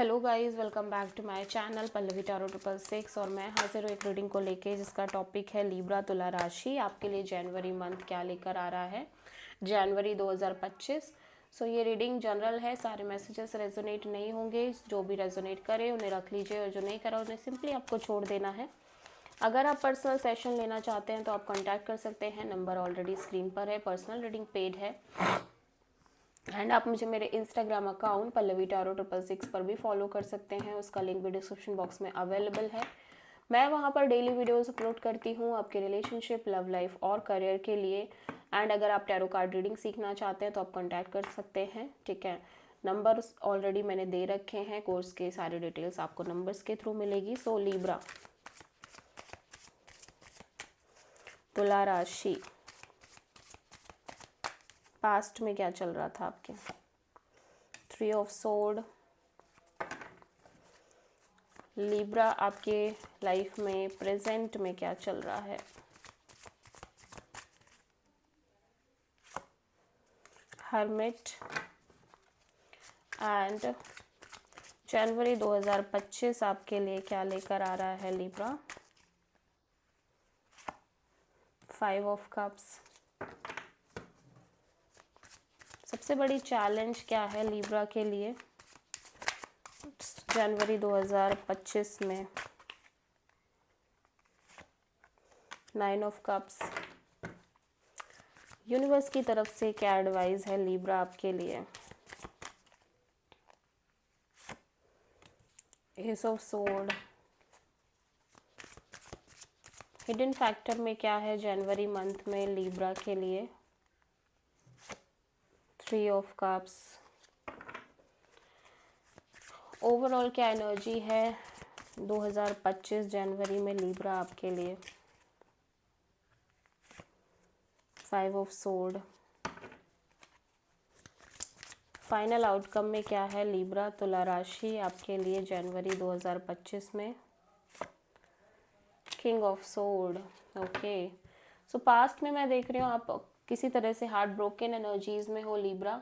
Hello guys, welcome back to my channel Pallavi tarot 666 और मैं हाजिर हूँ एक रीडिंग को लेके जिसका टॉपिक है लिब्रा तुला राशि। आपके लिए जनवरी मंथ क्या लेकर आ रहा है, जनवरी 2025। सो ये रीडिंग जनरल है, सारे मैसेजेस रेजोनेट नहीं होंगे। जो भी रेजोनेट करे उन्हें रख लीजिए और जो नहीं करा उन्हें सिंपली आपको छोड़ देना है। अगर आप पर्सनल सेशन लेना चाहते हैं तो आप कॉन्टैक्ट कर सकते हैं, नंबर ऑलरेडी स्क्रीन पर है। पर्सनल रीडिंग पेड है एंड आप मुझे मेरे इंस्टाग्राम अकाउंट पल्लवी टैरो 666 पर भी फॉलो कर सकते हैं, उसका लिंक भी डिस्क्रिप्शन बॉक्स में अवेलेबल है। मैं वहाँ पर डेली वीडियोस अपलोड करती हूँ आपके रिलेशनशिप, लव लाइफ और करियर के लिए। एंड अगर आप टैरो कार्ड रीडिंग सीखना चाहते हैं तो आप कॉन्टैक्ट कर सकते हैं, ठीक है। नंबर्स ऑलरेडी मैंने दे रखे हैं, कोर्स के सारे डिटेल्स आपको नंबर्स के थ्रू मिलेगी। सो लिब्रा तुला राशि, पास्ट में क्या चल रहा था आपके? 3 ऑफ सोर्ड। लिब्रा आपके लाइफ में प्रेजेंट में क्या चल रहा है? हर्मिट। एंड जनवरी 2025 आपके लिए क्या लेकर आ रहा है लिब्रा? 5 of cups. सबसे बड़ी चैलेंज क्या है लिब्रा के लिए जनवरी 2025 में? 9 ऑफ कप्स। यूनिवर्स की तरफ से क्या एडवाइस है लिब्रा आपके लिए? S of sword. Hidden factor में क्या है जनवरी मंथ में लिब्रा के लिए? 3 ऑफ कप्स। ओवरऑल क्या एनर्जी है 2025 जनवरी में लिब्रा आपके लिए? 5 ऑफ सोर्ड। फाइनल आउटकम में क्या है लिब्रा तुला राशि आपके लिए जनवरी 2025 में? King of sword. Okay, so past में मैं देख रही हूँ आप किसी तरह से हार्ट ब्रोकन एनर्जीज में हो लिब्रा,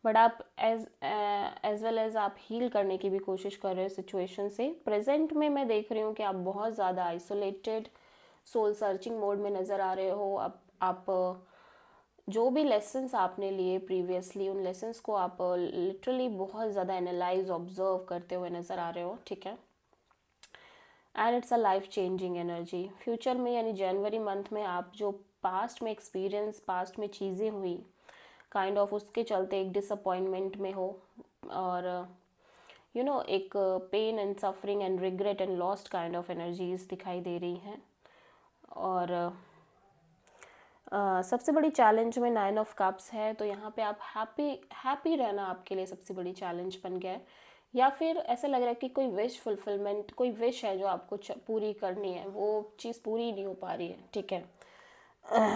बट आप एज वेल एज आप हील करने की भी कोशिश कर रहे हो सिचुएशन से। प्रेजेंट में मैं देख रही हूँ कि आप बहुत ज़्यादा आइसोलेटेड सोल सर्चिंग मोड में नज़र आ रहे हो। आप जो भी लेसन्स आपने लिए प्रीवियसली, उन लेसन्स को आप लिटरली बहुत ज़्यादा एनालाइज ऑब्जर्व करते हुए नज़र आ रहे हो, ठीक है। And it's a life changing energy. Future में यानी जनवरी मंथ में आप जो पास्ट में एक्सपीरियंस, पास्ट में चीज़ें हुई काइंड ऑफ उसके चलते एक डिसअपॉइंटमेंट में हो और एक pain and suffering and regret and lost kind of energies दिखाई दे रही हैं। और सबसे बड़ी चैलेंज में 9 ऑफ कप्स है, तो यहाँ पे आप हैप्पी रहना आपके लिए सबसे बड़ी चैलेंज बन गया है। या फिर ऐसा लग रहा है कि कोई विश फुलफिलमेंट, कोई विश है जो आपको पूरी करनी है, वो चीज़ पूरी नहीं हो पा रही है, ठीक है।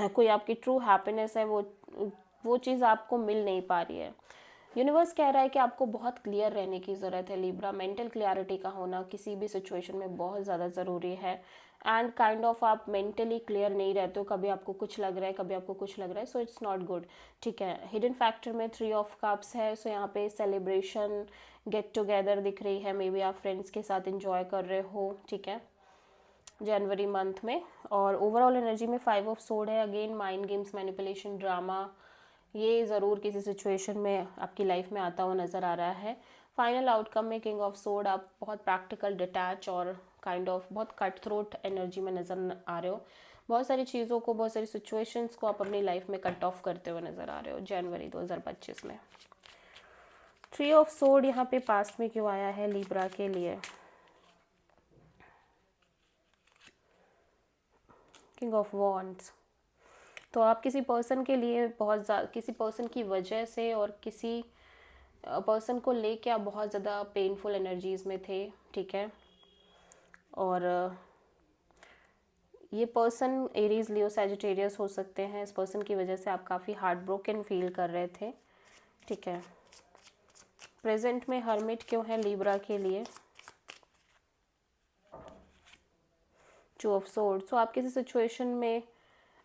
कोई आपकी ट्रू हैप्पीनेस है, वो चीज़ आपको मिल नहीं पा रही है। यूनिवर्स कह रहा है कि आपको बहुत क्लियर रहने की ज़रूरत है लिब्रा। मेंटल क्लियरिटी का होना किसी भी सिचुएशन में बहुत ज़्यादा ज़रूरी है। एंड काइंड ऑफ आप मेंटली क्लियर नहीं रहते हो, कभी आपको कुछ लग रहा है, कभी आपको कुछ लग रहा है, सो इट्स नॉट गुड, ठीक है। हिडन फैक्टर में 3 ऑफ कप्स है, सो यहाँ पे सेलिब्रेशन, गेट टुगेदर दिख रही है। मे बी आप फ्रेंड्स के साथ इंजॉय कर रहे हो, ठीक है, जनवरी मंथ में। और ओवरऑल एनर्जी में 5 ऑफ सोर्ड है। Again mind games, manipulation, drama, ये ज़रूर किसी सिचुएशन में आपकी लाइफ में आता हुआ नज़र आ रहा है। फाइनल आउटकम में किंग ऑफ सोर्ड, आप बहुत प्रैक्टिकल, डिटैच और काइंड ऑफ बहुत कट थ्रोट एनर्जी में नज़र आ रहे हो। बहुत सारी चीज़ों को, बहुत सारी सिचुएशंस को आप अपनी लाइफ में कट ऑफ करते हुए नज़र आ रहे हो जनवरी 2025 में। 3 ऑफ सोर्ड यहाँ पे पास्ट में क्यों आया है लिब्रा के लिए? King of wands. तो आप किसी पर्सन के लिए बहुत ज़्यादा, किसी पर्सन की वजह से और किसी पर्सन को लेके आप बहुत ज़्यादा पेनफुल एनर्जीज़ में थे, ठीक है। और ये पर्सन एरीज, लियो, सैजिटेरियस हो सकते हैं। इस पर्सन की वजह से आप काफ़ी हार्ट ब्रोकन फील कर रहे थे, ठीक है। प्रेजेंट में हर्मिट क्यों है लिब्रा के लिए? 2 ऑफ सोर्ड्स। सो आप किसी सिचुएशन में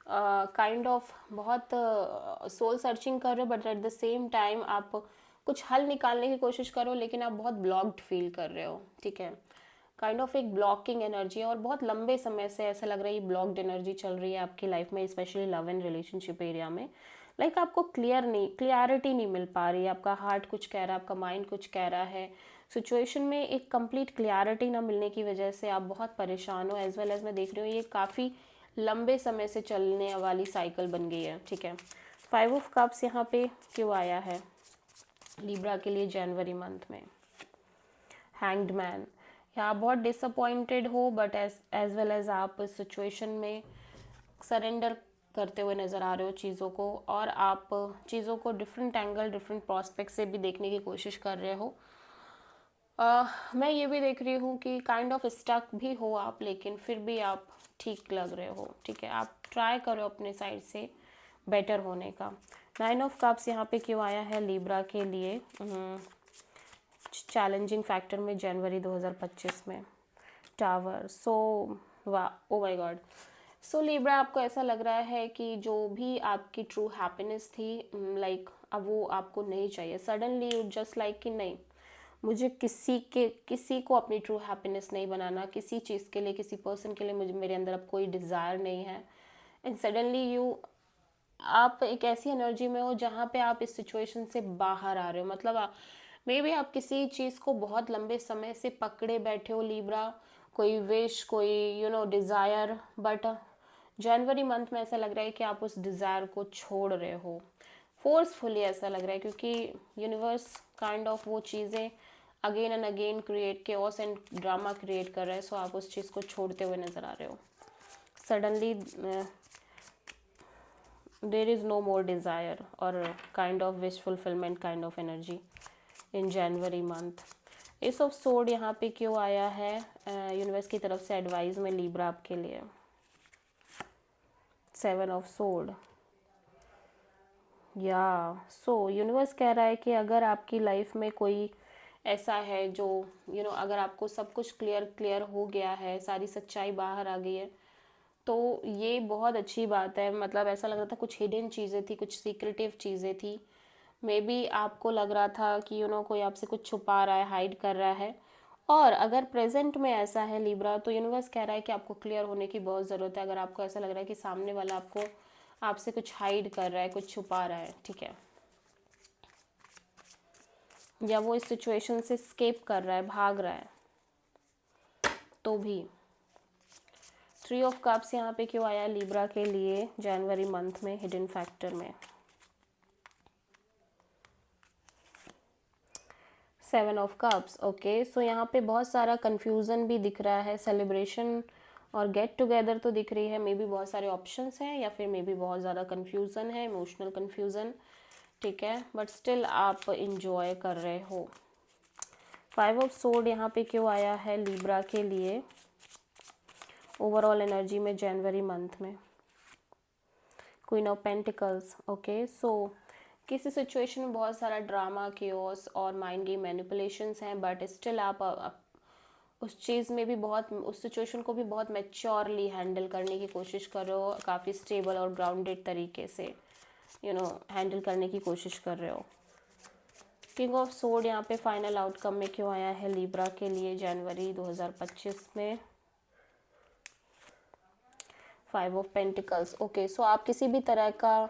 काइंड ऑफ बहुत सोल सर्चिंग कर रहे हो, but at the same time आप कुछ हल निकालने की कोशिश करो, लेकिन आप बहुत ब्लॉक्ड फील कर रहे हो, ठीक है। काइंड ऑफ एक ब्लॉकिंग एनर्जी है और बहुत लंबे समय से ऐसा लग रहा है ये ब्लॉक्ड एनर्जी चल रही है आपकी लाइफ में, specially love and relationship area में। लाइक आपको क्लियरिटी नहीं मिल पा रही है, आपका हार्ट कुछ कह रहा है, आपका माइंड कुछ कह रहा है। सिचुएशन में एक कंप्लीट क्लियरिटी ना मिलने की वजह से आप बहुत परेशान हो, एज वेल एज मैं देख रही हूँ ये काफ़ी लंबे समय से चलने वाली साइकिल बन गई है, ठीक है। 5 ऑफ कप्स यहाँ पे क्यों आया है लिब्रा के लिए जनवरी मंथ में? हैंग्ड मैन, या आप बहुत डिसअपॉइंटेड हो, बट एज वेल एज आप इस सिचुएशन में सरेंडर करते हुए नज़र आ रहे हो चीज़ों को, और आप चीज़ों को डिफरेंट एंगल, डिफरेंट प्रॉस्पेक्ट से भी देखने की कोशिश कर रहे हो। मैं ये भी देख रही हूँ कि काइंड ऑफ स्टक भी हो आप, लेकिन फिर भी आप ठीक लग रहे हो, ठीक है। आप ट्राई करो अपने साइड से बेटर होने का। 9 ऑफ कप्स यहाँ पे क्यों आया है लिब्रा के लिए चैलेंजिंग फैक्टर में जनवरी 2025 में? टावर, सो वाह, oh my God. So Libra, आपको ऐसा लग रहा है कि जो भी आपकी ट्रू हैप्पीनेस थी, लाइक अब वो आपको नहीं चाहिए। सडनली यू जस्ट लाइक कि नहीं, मुझे किसी को अपनी ट्रू हैप्पीनेस नहीं बनाना, किसी चीज़ के लिए, किसी पर्सन के लिए मुझे, मेरे अंदर अब कोई डिज़ायर नहीं है। एंड सडनली आप एक ऐसी एनर्जी में हो जहाँ पे आप इस सिचुएशन से बाहर आ रहे हो। मतलब मे बी आप किसी चीज़ को बहुत लंबे समय से पकड़े बैठे हो लिब्रा, कोई विश, कोई डिज़ायर, बट जनवरी मंथ में ऐसा लग रहा है कि आप उस डिज़ायर को छोड़ रहे हो फोर्सफुली, ऐसा लग रहा है, क्योंकि यूनिवर्स काइंड ऑफ वो चीज़ें again and again create chaos and drama create कर रहा है। सो आप उस चीज़ को छोड़ते हुए नज़र आ रहे हो। Suddenly there is no more desire or kind of wish fulfillment kind of energy in January month. S of सोड यहाँ पे क्यों आया है यूनिवर्स की तरफ से एडवाइस में लिब्रा आपके लिए? 7 ऑफ सोड, या सो यूनिवर्स कह रहा है कि अगर आपकी लाइफ में कोई ऐसा है जो अगर आपको सब कुछ क्लियर हो गया है, सारी सच्चाई बाहर आ गई है, तो ये बहुत अच्छी बात है। मतलब ऐसा लग रहा था कुछ हिडन चीज़ें थी, कुछ सीक्रेटिव चीज़ें थी। मे बी आपको लग रहा था कि कोई आपसे कुछ छुपा रहा है, हाइड कर रहा है। और अगर प्रेजेंट में ऐसा है लिब्रा, तो यूनिवर्स कह रहा है कि आपको क्लियर होने की बहुत ज़रूरत है। अगर आपको ऐसा लग रहा है कि सामने वाला आपसे कुछ हाइड कर रहा है, कुछ छुपा रहा है, ठीक है, या वो इस सिचुएशन से स्केप कर रहा है, भाग रहा है, तो भी 3 ऑफ कप्स यहाँ पे क्यों आया है लिब्रा के लिए जनवरी मंथ में हिडन फैक्टर में? 7 ऑफ कप्स, ओके। सो यहाँ पे बहुत सारा कंफ्यूजन भी दिख रहा है, सेलिब्रेशन और गेट टुगेदर तो दिख रही है, मे बी बहुत सारे ऑप्शंस हैं, या फिर मे बी बहुत ज़्यादा कंफ्यूजन है, इमोशनल कंफ्यूजन, ठीक है, बट स्टिल आप इंजॉय कर रहे हो। 5 ऑफ सोड यहाँ पे क्यों आया है लिब्रा के लिए ओवरऑल एनर्जी में जनवरी मंथ में? Queen of pentacles, okay. So किसी सिचुएशन में बहुत सारा ड्रामा, केओस और माइंड गेम मैनिपुलेशंस हैं, बट स्टिल आप उस चीज़ में भी उस सिचुएशन को भी बहुत मैच्योरली हैंडल करने की कोशिश करो, काफ़ी स्टेबल और ग्राउंडेड तरीके से हैंडल करने की कोशिश कर रहे हो। किंग ऑफ सोड यहाँ पे फाइनल आउटकम में क्यों आया है लिब्रा के लिए जनवरी 2025 में? 5 ऑफ पेंटिकल्स, ओके। सो आप किसी भी तरह का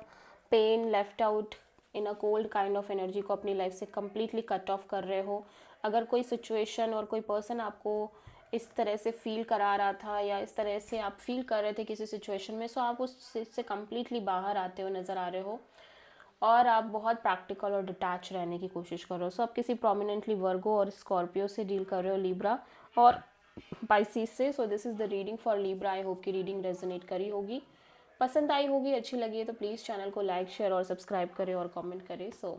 pain, left out in a cold kind of energy को अपनी लाइफ से कम्प्लीटली कट ऑफ कर रहे हो। अगर कोई सिचुएशन और कोई पर्सन आपको इस तरह से फील करा रहा था, या इस तरह से आप फील कर रहे थे किसी सिचुएशन में, सो आप उस चीज़ से कम्प्लीटली बाहर आते हुए नज़र आ रहे हो, और आप बहुत प्रैक्टिकल और डिटैच रहने की कोशिश कर रहे हो। सो आप किसी प्रोमिनेंटली वर्गो और स्कॉर्पियो से डील कर रहे हो लिब्रा, और पाइसिस से। So this is the reading for Libra. I hope कि रीडिंग रेजोनेट करी होगी, पसंद आई होगी, अच्छी लगी है तो प्लीज़ चैनल को लाइक, शेयर और सब्सक्राइब करें और कमेंट करें। सो